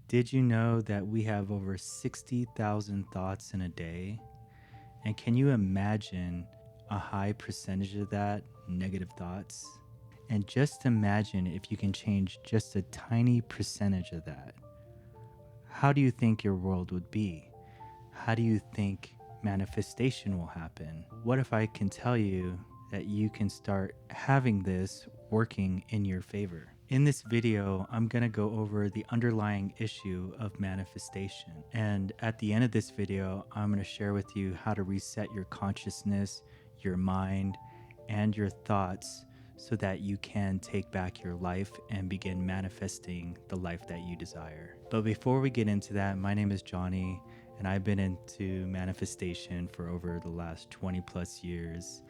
Did you know that we have over 60,000 thoughts in a day? And can you imagine a high percentage of that negative thoughts? And just imagine if you can change just a tiny percentage of that. How do you think your world would be? How do you think manifestation will happen? What if I can tell you that you can start having this working in your favor? In this video, I'm going to go over the underlying issue of manifestation. And at the end of this video, I'm going to share with you how to reset your consciousness, your mind, and your thoughts so that you can take back your life and begin manifesting the life that you desire. But before we get into that, my name is Johnny, and I've been into manifestation for over the last 20 plus years.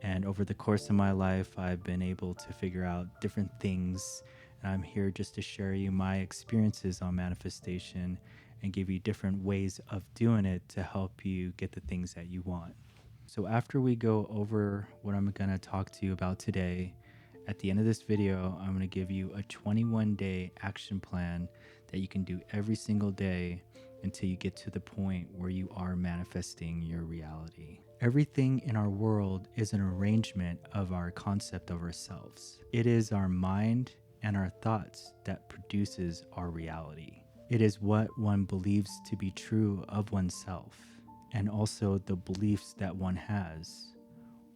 And over the course of my life, I've been able to figure out different things. And I'm here just to share you my experiences on manifestation and give you different ways of doing it to help you get the things that you want. So after we go over what I'm going to talk to you about today, at the end of this video, I'm going to give you a 21-day action plan that you can do every single day until you get to the point where you are manifesting your reality. Everything in our world is an arrangement of our concept of ourselves. It is our mind and our thoughts that produces our reality. It is what one believes to be true of oneself, and also the beliefs that one has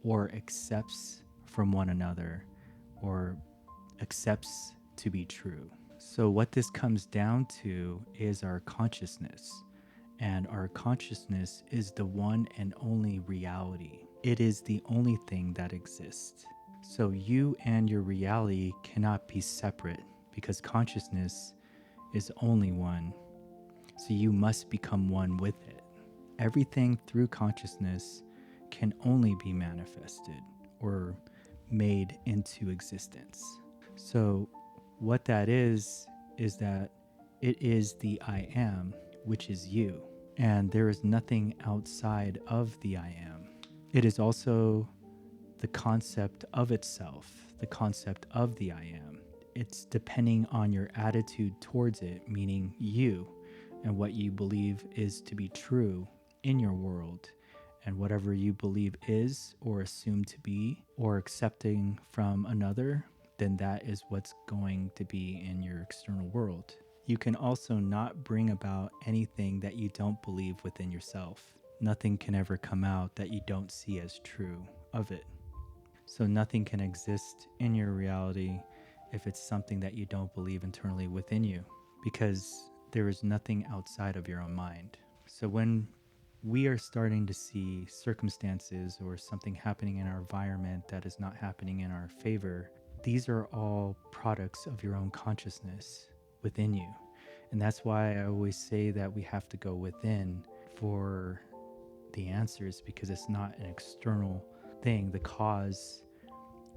or accepts from one another or accepts to be true. So what this comes down to is our consciousness, and our consciousness is the one and only reality. It is the only thing that exists. So you and your reality cannot be separate because consciousness is only one. So you must become one with it. Everything through consciousness can only be manifested or made into existence. So what that is that it is the I am, which is you. And there is nothing outside of the I am. It is also the concept of itself, the concept of the I am. It's depending on your attitude towards it, meaning you and what you believe is to be true in your world. And whatever you believe is or assume to be or accepting from another, then that is what's going to be in your external world. You can also not bring about anything that you don't believe within yourself. Nothing can ever come out that you don't see as true of it. So nothing can exist in your reality if it's something that you don't believe internally within you, because there is nothing outside of your own mind. So when we are starting to see circumstances or something happening in our environment that is not happening in our favor, these are all products of your own consciousness within you. And that's why I always say that we have to go within for the answers, because it's not an external thing. The cause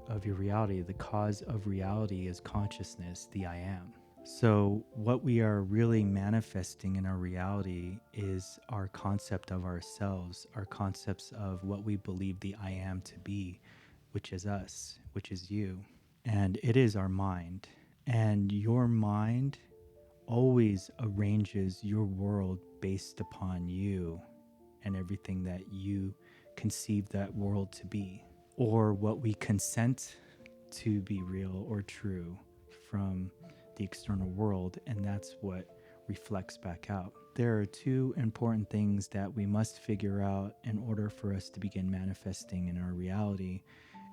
of your reality, the cause of reality is consciousness, the I am. So what we are really manifesting in our reality is our concept of ourselves, our concepts of what we believe the I am to be, which is us, which is you. And it is our mind. And your mind always arranges your world based upon you and everything that you conceive that world to be, or what we consent to be real or true from the external world, and that's what reflects back out. There are two important things that we must figure out in order for us to begin manifesting in our reality.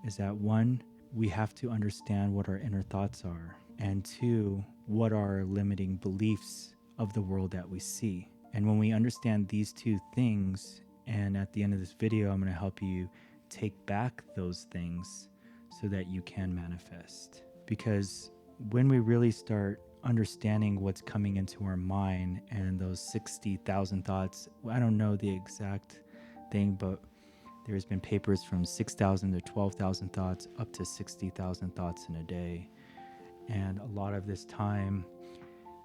Is that one, we have to understand what our inner thoughts are, and two, what are our limiting beliefs of the world that we see. And when we understand these two things, and at the end of this video, I'm going to help you take back those things so that you can manifest. Because when we really start understanding what's coming into our mind and those 60,000 thoughts, I don't know the exact thing, but there's been papers from 6,000 to 12,000 thoughts up to 60,000 thoughts in a day. And a lot of this time,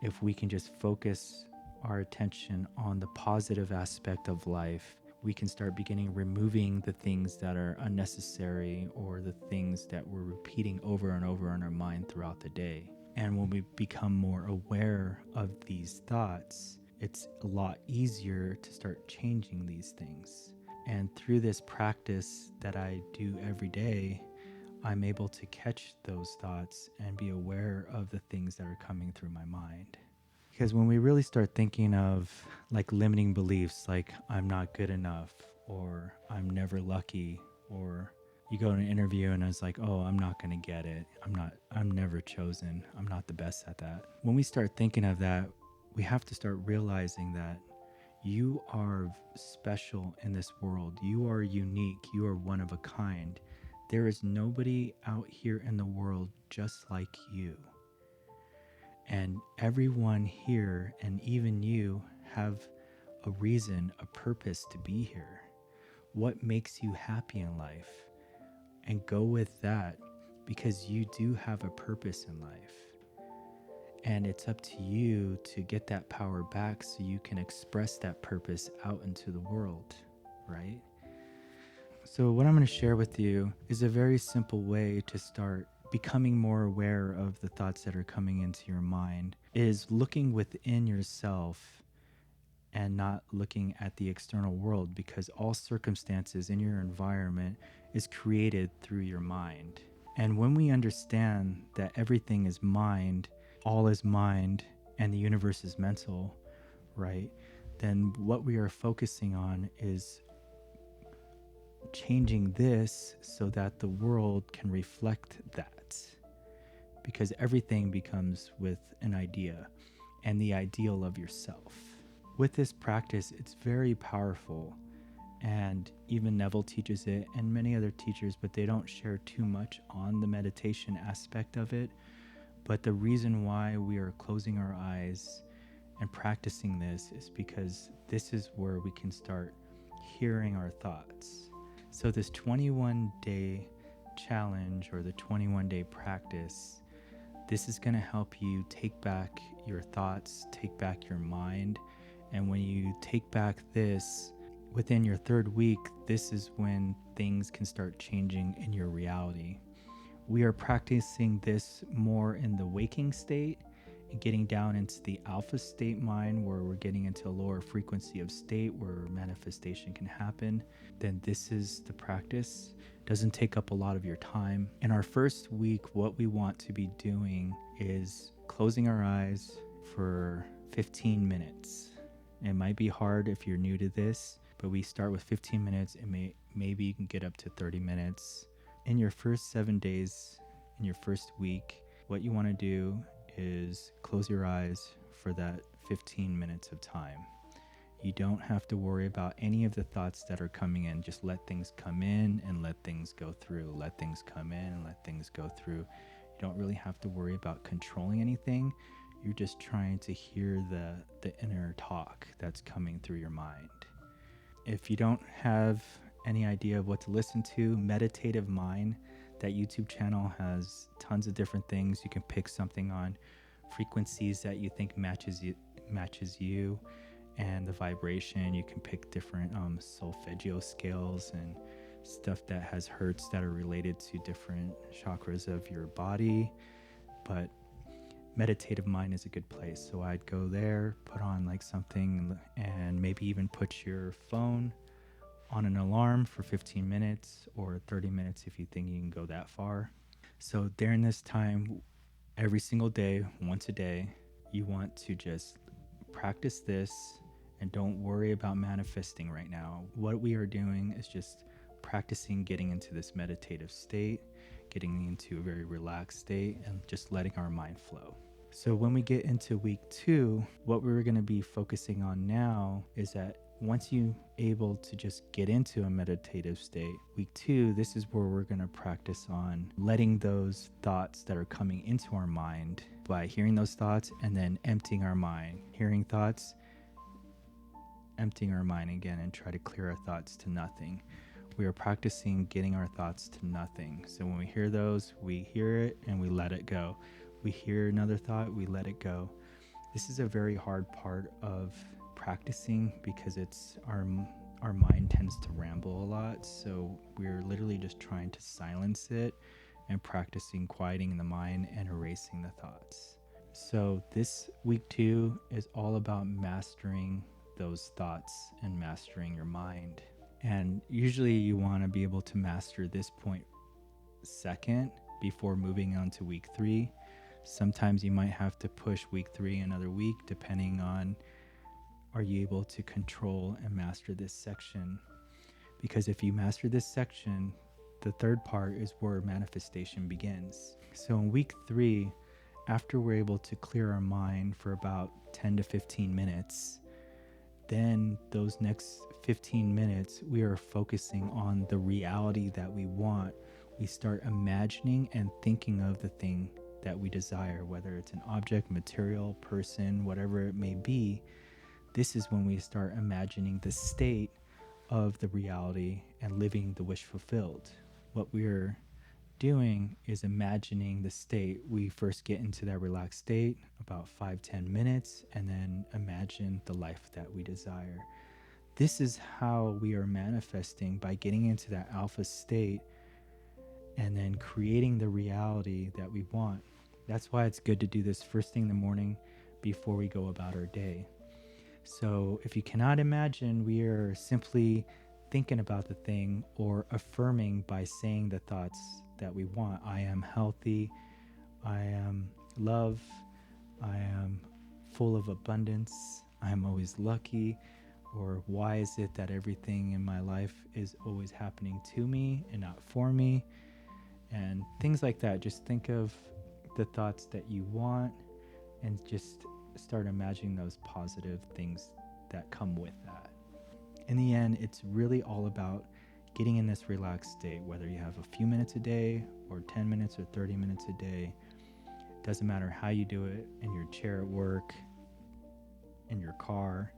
if we can just focus our attention on the positive aspect of life, we can start beginning removing the things that are unnecessary or the things that we're repeating over and over in our mind throughout the day. And when we become more aware of these thoughts, it's a lot easier to start changing these things. And through this practice that I do every day, I'm able to catch those thoughts and be aware of the things that are coming through my mind. Because when we really start thinking of like limiting beliefs, like I'm not good enough, or I'm never lucky, or you go to an interview and it's like, oh, I'm not going to get it. I'm never chosen. I'm not the best at that. When we start thinking of that, we have to start realizing that you are special in this world. You are unique. You are one of a kind. There is nobody out here in the world just like you. And everyone here, and even you, have a reason, a purpose to be here. What makes you happy in life? And go with that, because you do have a purpose in life. And it's up to you to get that power back so you can express that purpose out into the world, right? So what I'm going to share with you is a very simple way to start becoming more aware of the thoughts that are coming into your mind, is looking within yourself and not looking at the external world, because all circumstances in your environment is created through your mind. And when we understand that everything is mind, all is mind, and the universe is mental, right? Then what we are focusing on is changing this so that the world can reflect that, because everything becomes with an idea and the ideal of yourself. With this practice, it's very powerful, and even Neville teaches it and many other teachers, but they don't share too much on the meditation aspect of it. But the reason why we are closing our eyes and practicing this is because this is where we can start hearing our thoughts. So this 21-day challenge, or the 21-day practice, this is going to help you take back your thoughts, take back your mind. And when you take back this, within your third week, this is when things can start changing in your reality. We are practicing this more in the waking state and getting down into the alpha state mind, where we're getting into a lower frequency of state where manifestation can happen. Then this is the practice. It doesn't take up a lot of your time. In our first week, what we want to be doing is closing our eyes for 15 minutes. It might be hard if you're new to this, but we start with 15 minutes, and maybe you can get up to 30 minutes. In your first 7 days, in your first week, what you want to do is close your eyes for that 15 minutes of time. You don't have to worry about any of the thoughts that are coming in. Just let things come in and let things go through. Let things come in and let things go through. You don't really have to worry about controlling anything. You're just trying to hear the inner talk that's coming through your mind. If you don't have any idea of what to listen to, Meditative Mind, that YouTube channel has tons of different things. You can pick something on frequencies that you think matches you and the vibration. You can pick different solfeggio scales and stuff that has hertz that are related to different chakras of your body. But Meditative Mind is a good place. So I'd go there, put on like something, and maybe even put your phone on an alarm for 15 minutes or 30 minutes if you think you can go that far. So during this time, every single day, once a day, you want to just practice this and don't worry about manifesting right now. What we are doing is just practicing getting into this meditative state, getting into a very relaxed state, and just letting our mind flow. So when we get into week 2, what we're going to be focusing on now is that once you're able to just get into a meditative state, week 2, this is where we're going to practice on letting those thoughts that are coming into our mind, by hearing those thoughts and then emptying our mind. Hearing thoughts, emptying our mind again, and try to clear our thoughts to nothing. We are practicing getting our thoughts to nothing. So when we hear those, we hear it and we let it go. We hear another thought, we let it go. This is a very hard part of practicing because it's our mind tends to ramble a lot. So we're literally just trying to silence it and practicing quieting the mind and erasing the thoughts. So, this week 2 is all about mastering those thoughts and mastering your mind. And usually, you want to be able to master this point second before moving on to week 3. Sometimes you might have to push week 3 another week, depending on are you able to control and master this section. Because if you master this section, the third part is where manifestation begins. So in week 3, after we're able to clear our mind for about 10 to 15 minutes, then those next 15 minutes, we are focusing on the reality that we want. We start imagining and thinking of the thing that we desire, whether it's an object, material, person, whatever it may be. This is when we start imagining the state of the reality and living the wish fulfilled. What we're doing is imagining the state. We first get into that relaxed state, about 5-10 minutes, and then imagine the life that we desire. This is how we are manifesting, by getting into that alpha state and then creating the reality that we want. That's why it's good to do this first thing in the morning before we go about our day. So if you cannot imagine, we are simply thinking about the thing or affirming by saying the thoughts that we want. I am healthy. I am love. I am full of abundance. I am always lucky. Or why is it that everything in my life is always happening to me and not for me? And things like that. Just think of the thoughts that you want and just start imagining those positive things that come with that. In the end, it's really all about getting in this relaxed state, whether you have a few minutes a day or 10 minutes or 30 minutes a day. Doesn't matter how you do it, in your chair at work, in your car,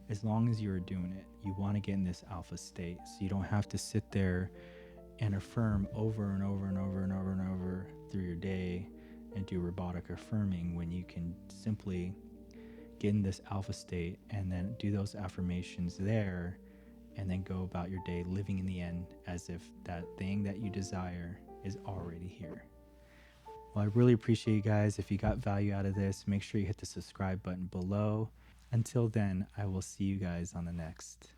as long as you're doing it, you want to get in this alpha state so you don't have to sit there and affirm over and over and over and over and over through your day and do robotic affirming, when you can simply get in this alpha state and then do those affirmations there and then go about your day living in the end as if that thing that you desire is already here. Well, I really appreciate you guys. If you got value out of this, make sure you hit the subscribe button below. Until then, I will see you guys on the next.